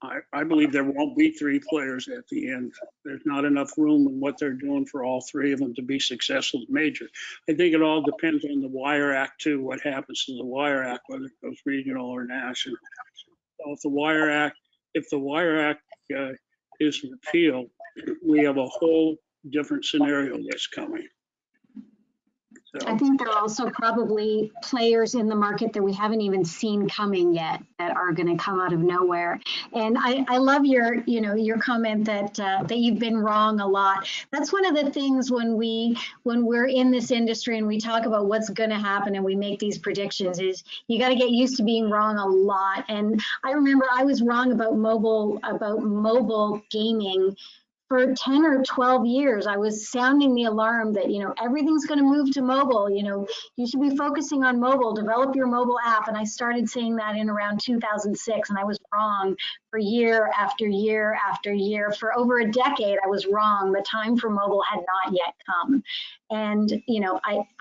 I believe there won't be 3 players at the end. There's not enough room in what they're doing for all 3 of them to be successful major. I think it all depends on the Wire Act too, what happens to the Wire Act, whether it goes regional or national. So if the Wire Act is repealed, we have a whole different scenario that's coming. So, I think there are also probably players in the market that we haven't even seen coming yet that are going to come out of nowhere. And I love your comment that that you've been wrong a lot. That's one of the things when we're in this industry and we talk about what's going to happen and we make these predictions is you got to get used to being wrong a lot. And I remember I was wrong about mobile gaming. For 10 or 12 years, I was sounding the alarm that, everything's going to move to mobile. You should be focusing on mobile, develop your mobile app. And I started saying that in around 2006, and I was wrong for year after year after year. For over a decade, I was wrong. The time for mobile had not yet come. And,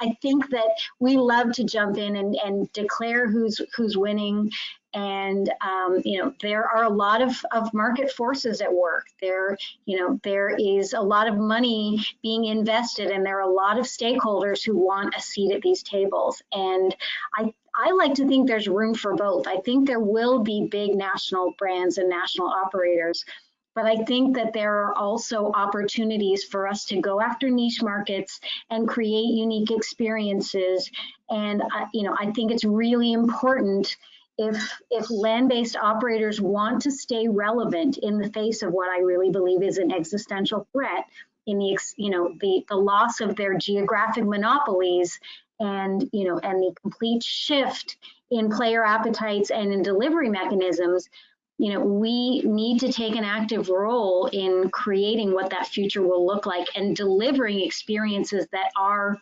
I think that we love to jump in and declare who's winning. And, there are a lot of market forces at work. There is a lot of money being invested, and there are a lot of stakeholders who want a seat at these tables. And I like to think there's room for both. I think there will be big national brands and national operators, but I think that there are also opportunities for us to go after niche markets and create unique experiences. And, I think it's really important if land-based operators want to stay relevant in the face of what I really believe is an existential threat in the loss of their geographic monopolies and the complete shift in player appetites and in delivery mechanisms, we need to take an active role in creating what that future will look like and delivering experiences that are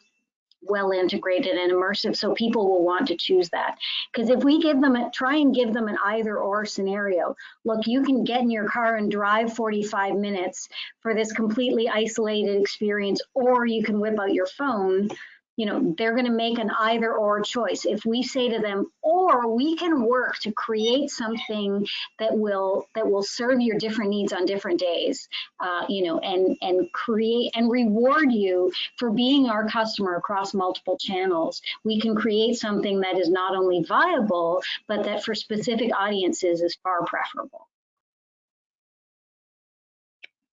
well integrated and immersive, so people will want to choose that. Because if we try and give them an either or scenario, look, you can get in your car and drive 45 minutes for this completely isolated experience, or you can whip out your phone. They're going to make an either or choice. If we say to them, or we can work to create something that will serve your different needs on different days, and create and reward you for being our customer across multiple channels. We can create something that is not only viable, but that for specific audiences is far preferable.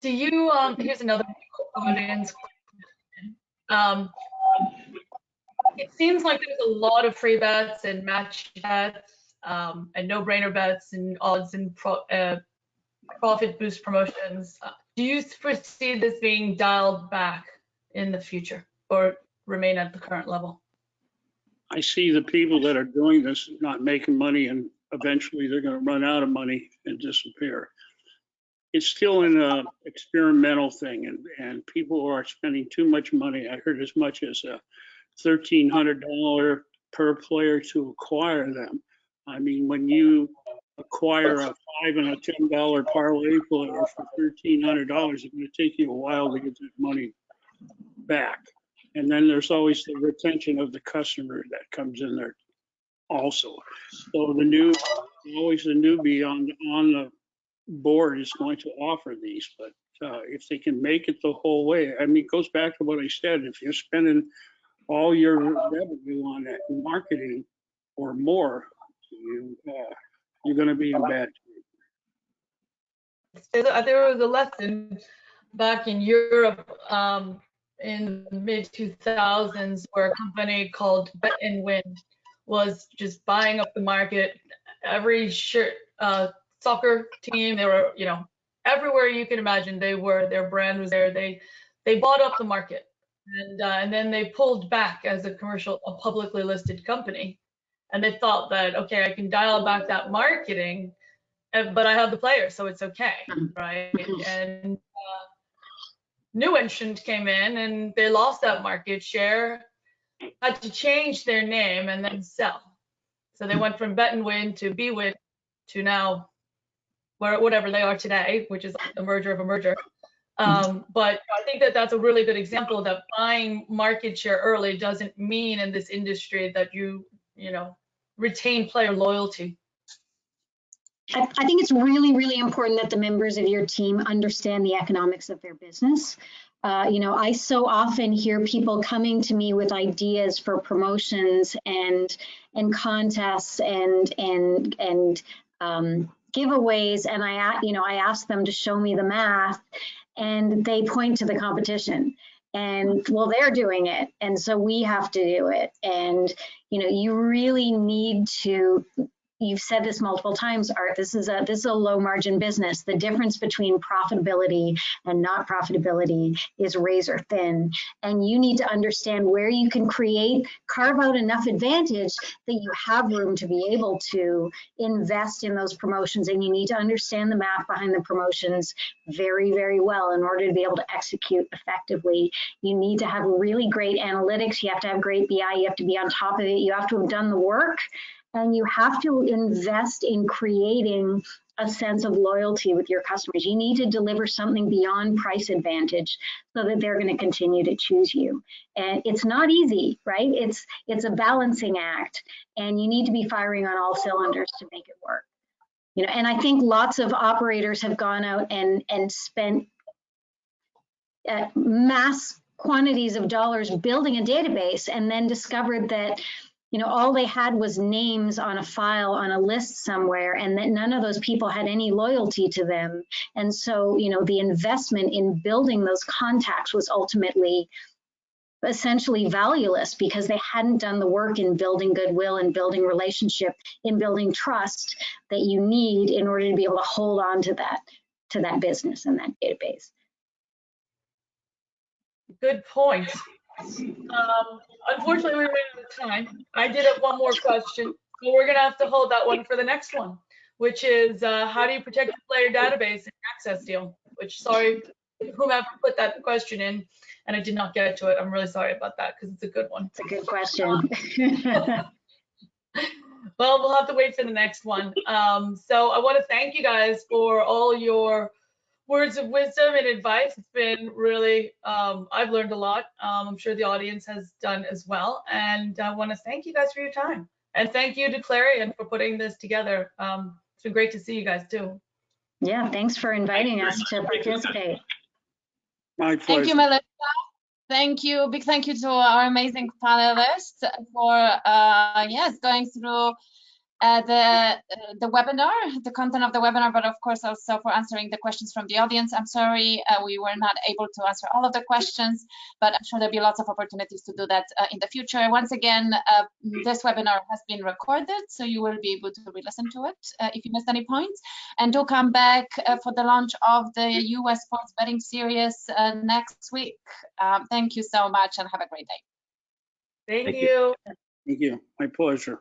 Do you, here's another audience question. It seems like there's a lot of free bets and match bets and no-brainer bets and odds and profit boost promotions. Do you foresee this being dialed back in the future or remain at the current level? I see the people that are doing this not making money, and eventually they're going to run out of money and disappear. It's still an experimental thing, and people are spending too much money. I heard as much as $1,300 per player to acquire them. I mean, when you acquire a $5 and a $10 parlay player for $1,300, it's going to take you a while to get that money back. And then there's always the retention of the customer that comes in there also. So always the newbie on the board is going to offer these, but if they can make it the whole way, I mean, it goes back to what I said. If you're spending all your revenue on that marketing or more, you're going to be in bad shape. There was a lesson back in Europe in the mid-2000s where a company called Bet and Win was just buying up the market. Every soccer team, they were, everywhere you can imagine they were. Their brand was there. They bought up the market. And then they pulled back as a publicly listed company, and they thought that, okay, I can dial back that marketing, but I have the players, so it's okay, right? And new entrant came in, and they lost that market share, had to change their name and then sell. So they went from Bet and Win to BWin to now whatever they are today, which is a merger of a merger. But I think that that's a really good example that buying market share early doesn't mean in this industry that you retain player loyalty. I think it's really, really important that the members of your team understand the economics of their business. You know, I so often hear people coming to me with ideas for promotions and contests and giveaways, and I ask them to show me the math, and they point to the competition. And well, they're doing it, and so we have to do it. And you know, you really need to. You've said this multiple times, Art. This is a low margin business. The difference between profitability and not profitability is razor thin. And you need to understand where you can carve out enough advantage that you have room to be able to invest in those promotions. And you need to understand the math behind the promotions very, very well in order to be able to execute effectively. You need to have really great analytics. You have to have great BI. You have to be on top of it. You have to have done the work. And you have to invest in creating a sense of loyalty with your customers. You need to deliver something beyond price advantage so that they're going to continue to choose you. And it's not easy, right? It's a balancing act, and you need to be firing on all cylinders to make it work. You know, and I think lots of operators have gone out and spent mass quantities of dollars building a database, and then discovered that, you know, all they had was names on a file on a list somewhere, and that none of those people had any loyalty to them. And so, you know, the investment in building those contacts was ultimately essentially valueless because they hadn't done the work in building goodwill and building relationship, in building trust that you need in order to be able to hold on to that business and that database. Good point. Unfortunately, we ran out of time. I did have one more question, but we're going to have to hold that one for the next one, which is how do you protect your player database in access deal? Which, sorry, whomever put that question in, and I did not get to it. I'm really sorry about that because it's a good one. It's a good question. Well, we'll have to wait for the next one. So I want to thank you guys for all your words of wisdom and advice. It's been really, I've learned a lot. I'm sure the audience has done as well. And I want to thank you guys for your time. And thank you to Clarion for putting this together. It's been great to see you guys too. Yeah, thanks for inviting us to participate. My pleasure. Thank you, Melissa. Thank you. Big thank you to our amazing panelists for yes, going through the webinar, the content of the webinar, but of course also for answering the questions from the audience. I'm sorry we were not able to answer all of the questions, but I'm sure there'll be lots of opportunities to do that in the future. Once again, this webinar has been recorded, so you will be able to re-listen to it if you missed any points. And do come back for the launch of the US sports betting series next week. Thank you so much and have a great day. Thank you. Thank you. My pleasure.